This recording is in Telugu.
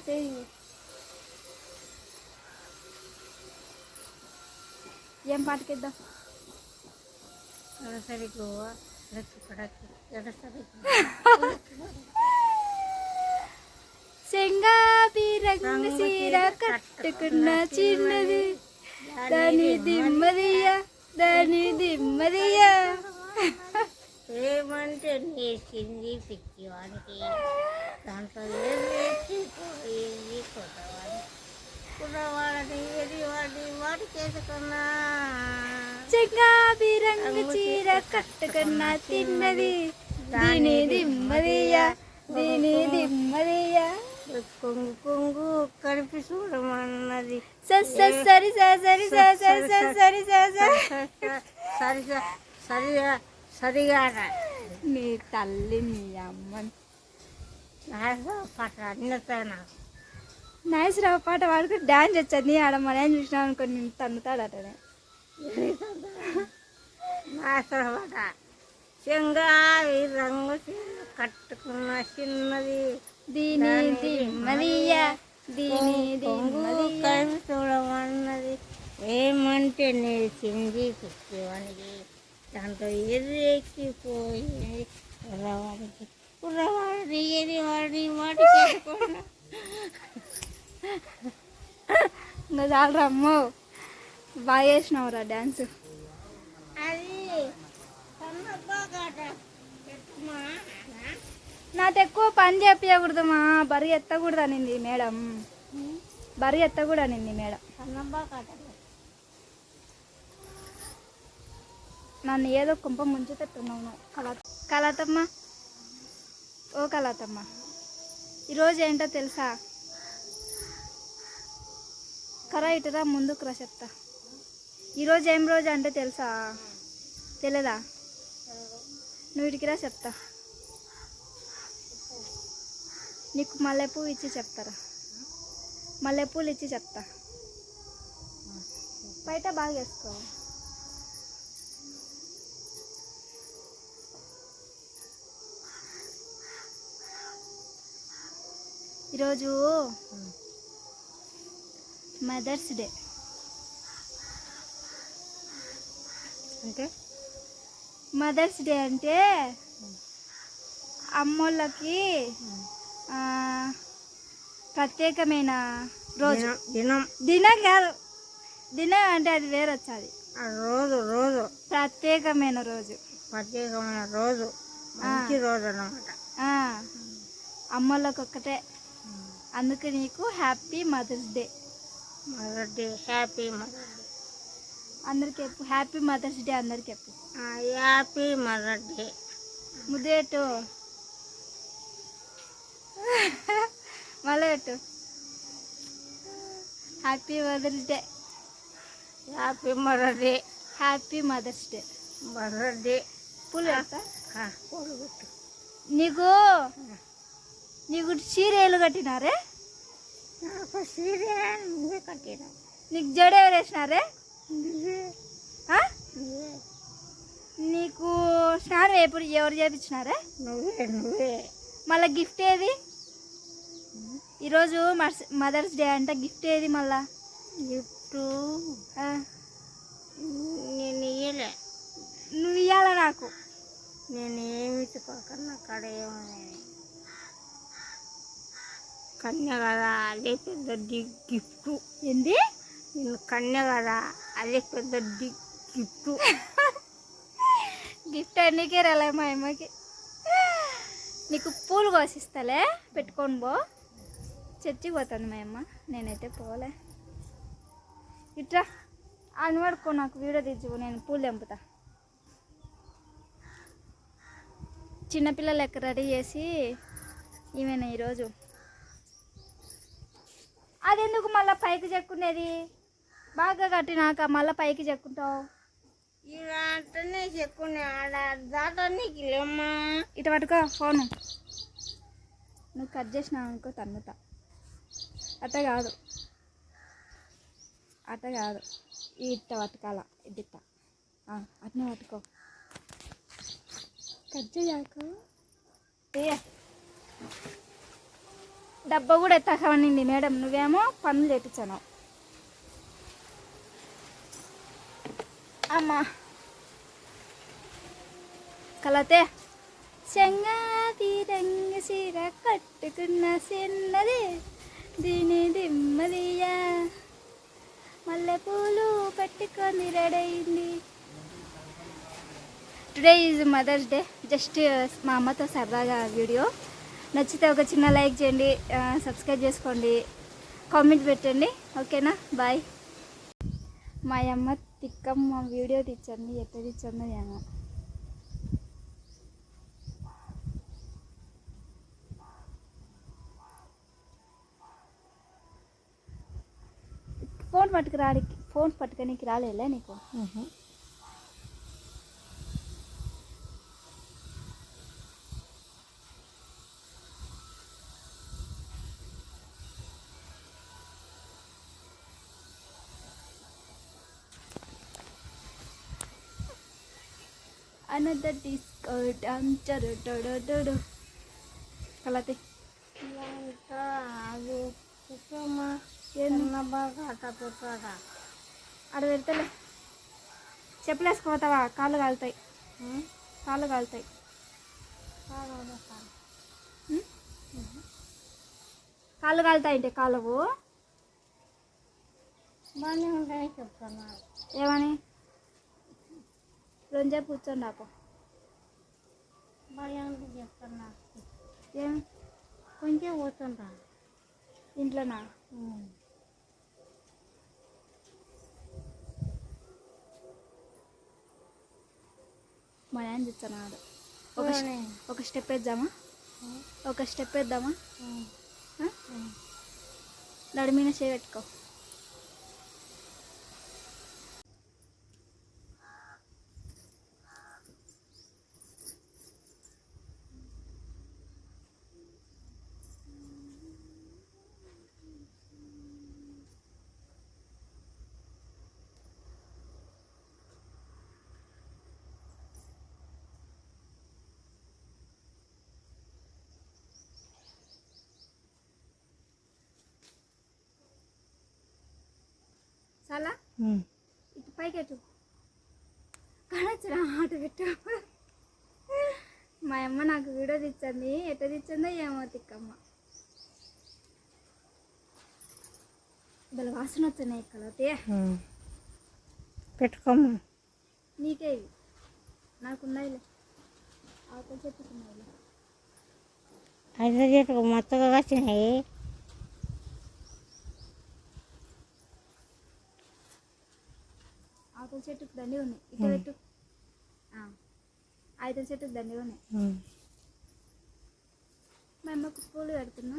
చెయ్యి ఏం పాటకిద్దాం? చెంగాబి రంగు చీర కట్టుకున్న చిన్నది దాని దిమ్మదియ్య ఏమంటే నేసింది పిచ్చివానికి, దాంట్లో ఏది కొట్టవాడి కుర్రవాడని ఎదివాడి వాడి చేసుకున్నా. చెంగాబి రంగు చీర కట్టుకున్న చిన్నది దీని దిమ్మదియ్య కొంగు కొంగు కలిపి చూడమన్నది. సరిగా నీ తల్లి నీ అమ్మని పాట అన్నతాను. నాగేశ్వరరావు పాట పాడుకుని డాన్స్ వచ్చేది. నీ ఆడ మన ఏం చూసినా అనుకో నేను తన్నుతాడటనే. నాగేశ్వరరావు పాట చెంగావి రంగు కట్టుకున్న చిన్నది దీని దిమ్మదియ్య కలిపి చూడమన్నది. ఏమంటే నేసింది పిచ్చివానికి, దాంట్లో ఎక్కిపోయి కుర్రవాడిని ఎదివాడిని వాటి చేసుకున్నా. ఇంకా చాలు రమ్మో, బాగా చేసినావురా డ్యాన్స్. అది నాతో ఎక్కువ పని చేపించకూడదమ్మా, బరి ఎత్తకూడదు అనింది మేడం. బరి ఎత్తకూడదు అనింది మేడం. నన్ను ఏదో కుంప ముంచుతున్నావు. కళాతమ్మ, ఓ కళాతమ్మ, ఈరోజు ఏంటో తెలుసా? కరా ఇటురా ముందుకురా చెప్తా. ఈరోజు ఏం రోజు అంటే తెలుసా? తెలియదా? నువ్వు ఇటుకిరా చెప్తా. నీకు మల్లెపూలు ఇచ్చి చెప్తారా? మల్లెపూలు ఇచ్చి చెప్తా. బయట బాగా వేసుకో. ఈరోజు మదర్స్ డే. అంటే మదర్స్ డే అంటే అమ్మోళ్ళకి ప్రత్యేకమైన రోజు. దినం కాదు, దినం అంటే అది వేరే వచ్చేది. రోజు ప్రత్యేకమైన రోజు, మంచి రోజు అన్నమాట. అమ్మోళ్ళకి ఒక్కటే. అందుకే నీకు happy mother's day. Happy mother's day అందరికి చెప్పు. హ్యాపీ మదర్స్ డే అందరికి చెప్పు. Happy mother's day. ముద్దేటు మళ్ళీ పెట్టు. Happy mother's day. Happy mother's day. Happy mother's day. Mother's day. పూలు పెడతా. పూలు పెట్టు. నీకు చీరలు కట్టినారే? నాకు చీర నువ్వే కట్టినా. నీకు జడ ఎవరు వేసినారే? నీకు స్నానం ఎప్పుడు ఎవరు చేయించినారే? నువ్వే. మళ్ళీ గిఫ్ట్ ఏది? ఈరోజు మదర్స్ డే అంట. గిఫ్ట్ ఏది మళ్ళా? గిఫ్ట్ నేను ఇయ్యలే. నువ్వు ఇవ్వాలా నాకు? నేను ఏమి ఇచ్చుకోకన్నా అక్కడ ఏమని కన్య కదా, అదే పెద్ద గిఫ్ట్. ఏంది? నేను కన్య కదా, అదే పెద్ద గిఫ్ట్. గిఫ్ట్ అన్నికే రాలే మా అమ్మకి. నీకు పూలు కోసిస్తాలే, పెట్టుకొని పో. చర్చికి పోతుంది మా అమ్మ, నేనైతే పోలే. ఇట్రా అనువాడుకో, నాకు వీడియో తెచ్చుకో, నేను పూలు తెంపుతా. చిన్నపిల్లలు లెక్క రెడీ చేసి ఈమెను ఈరోజు. అదెందుకు మళ్ళీ పైకి చెక్కునేది? బాగా కట్టినాక మళ్ళీ పైకి చెక్కుంటావు. ఇలా అంటేనే చెక్కునే ఆడ దాటానికి లేమ్మా. ఇటు పట్టుకో ఫోను. నువ్వు కట్ చేసినావు అనుకో తన్నుతా. అట్ట కాదు, ఇట్ట పట్టుకాల. ఇట్ట అట్నే పట్టుకో. కట్ చేయకు. డబ్బా కూడా ఎత్తకమనింది మేడం, నువ్వేమో పనులు చేపించాను. అమ్మా కలతే చెంగాది రంగ చీర కట్టుకున్న చిన్నది దీని దిమ్మదియా మల్లె పూలు పెట్టుకొని రెడయింది. Today is Mother's Day. Just మా అమ్మతో సరదాగా వీడియో. నచ్చితే ఒక చిన్న లైక్ చేయండి, సబ్స్క్రైబ్ చేసుకోండి, కామెంట్ పెట్టండి. ఓకేనా, బాయ్. మా అమ్మ తిక్కమ్మ వీడియో తెచ్చింది, ఎట్లా తెచ్చిందో ఏమో. ఫోన్ పట్టుకోనికి రాలేలే నీకు? Another disco dancer, kalate. అది కుక్కమ్మ బాగా అట్ట పెట్టాడా ఆడ పెడతలే. చెప్పులు వేసుకోపోతావా? కాళ్ళు కాలుతాయి, కాళ్ళు కాలుతాయి. కాళ్ళు కాలుతాయి అంటే కాలువు బాగానే ఉంటాయని చెప్తున్నారు. ఏమని? రెండుసేపు కూర్చోండి నాకు. బాగానే ఉంటుంది చెప్తున్నారు. ఏం కొంచెం కూర్చుంటా ఇంట్లోనా? మా ఆయన తెచ్చాడు. ఒక స్టెప్ వేద్దామా? ఒక స్టెప్ వేద్దామా? నడిమిన చేపెట్టుకో. చాలా ఇటు పైకి ఎటు కనొచ్చురా, అటు పెట్టు. మా అమ్మ నాకు వీడియో తెచ్చింది, ఎట్లా తెచ్చిందో ఏమో తిక్కమ్మ. బల వాసన వస్తున్నాయి కలతే. పెట్టుకోమ్మా. నీకే ఇవి, నాకున్నాయిలే, అవతల చెట్టుకున్నాయిలే. ఐదు చెట్టుకు మొత్తగా వచ్చినాయి. అవతల చెట్టుకు దండి ఉన్నాయి, ఇటు పెట్టు. ఐదు చెట్టుకు దండి ఉన్నాయి. మా అమ్మకు పూలు పెడుతున్నా.